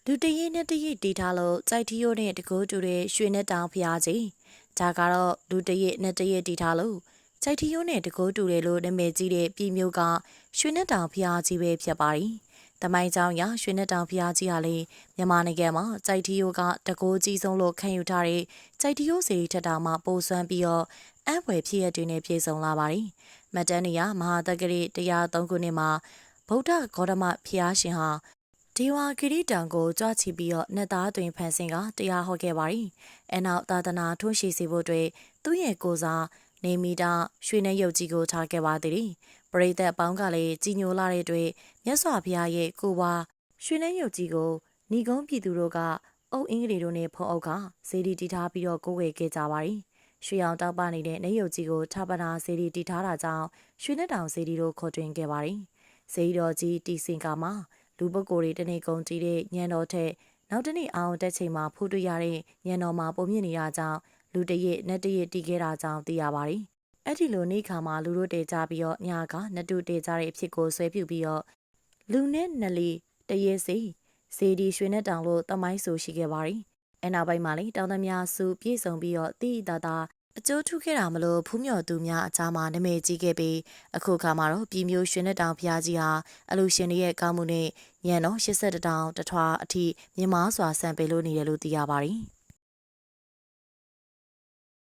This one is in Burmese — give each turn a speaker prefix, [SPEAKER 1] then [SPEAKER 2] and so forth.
[SPEAKER 1] လူတရီနဲ့တရီတီထားလို့စိုက်ထီယိုနဲ့တကိုးတူတဲ့ရွှေနဲ့တောင်ဖျားကြီးဒါကတော့လူတရီနဲ့တရီတီထားလို့စိုက်ထီယိုနဲ့တကိုးတူတယ်လို့နာမည်ကြီးတဲ့ပြည်မျိုးကရွှေနဲ့တောင်ဖျားကြီးပဲဖြစ်ပါတယ်။တမိုင်းကြောင်ရရွှေနဲ့တောင်ဖျားကြီးဟာလေမြန်မာနိုင်ငံမှာစိုက်ထီယိုကတကိုးကြီးဆုံးလို့ခံယူထားတဲ့စိုက်ထီယိုစီထက်တောင်မှပိုဆွမ်းပြီးတော့အံ့ဖွယ်ဖြစ်ရတဲ့နဲ့ပြေဆုံးလာပါတယ်။မတန်းနေရမဟာတက္ကရီ103ခုနှစ်မှာဗုဒ္ဓဂေါတမဖျားရှင်ဟာဒီဝါဂိရိတံကိုကြွချီပြီးတော့နှစ်သားတွင်ဖန်ဆင်းကတရားဟောခဲ့ပါရီ။အဲနောက်သာသနာထွန်းရှိစေဖို့အတွက်သူ့ရဲ့ကိုစားနေမီတာရွှေနှဲရုပ်ကြီးကိုထားခဲ့ပါသည်။ပရိသတ်အပေါင်းကလည်းကြီးညိုလာတဲ့အတွက်မြတ်စွာဘုရားရဲ့ကိုဝါရွှေနှဲရုပ်ကြီးကိုဏီကုန်းပြည်သူတို့ကအုပ်အင်္ဂလိတို့နဲ့ဖုံးအုပ်ကဇေဒီတီထားပြီးတော့ကိုးဝယ်ခဲ့ကြပါရီ။ရွှေအောင်တောက်ပနေတဲ့နှဲရုပ်ကြီးကိုထာပနာဇေဒီတီထားတာကြောင့်ရွှေနဲ့တောင်ဇေဒီတို့ခေါ်တွင်ခဲ့ပါရီ။ဇေဒီတော်ကြီးတီစင်ကာမှာလူပုဂ္ဂိုလ်တွေတနေ့ကုန်ကြည့်တဲ့ညံတော်ထက်နောက်တနေ့အောင်တက်ချိန်မှာဖိုးတွေ့ရတဲ့ညံတော်မှာပုံမြင့်နေရကြောင်းလူတရက်နဲ့တရက်တီးခဲ့တာကြောင့်သိရပါတယ်။အဲ့ဒီလိုနေ့ခါမှာလူတို့တေကြပြီးတော့ညကနတုတေကြတဲ့အဖြစ်ကိုဆွဲပြုပြီးတော့လူနဲ့နလီတရက်စီဇေဒီရွှေနဲ့တောင်လို့တမိုင်းဆိုရှိခဲ့ပါတယ်။အဲ့နောက်ပိုင်းမှာလေတောင်သမားစုပြည့်စုံပြီးတော့တိတာတာအကျိုးထူးခဲ့တာမလို့ဖူးမြော်သူများအကြားမှာနာမည်ကြီးခဲ့ပြီးအခုခါမှာတော့ပြည်မျိုးရွှေနဲ့တောင်ဖျားကြီးဟာအလူရှင်တွေရဲ့ကောင်းမှုနဲ့ညံတော့82တောင်တထွားအထိမြင်မာစွာဆံပေးလို့နေတယ်လို့သိရပါတယ်။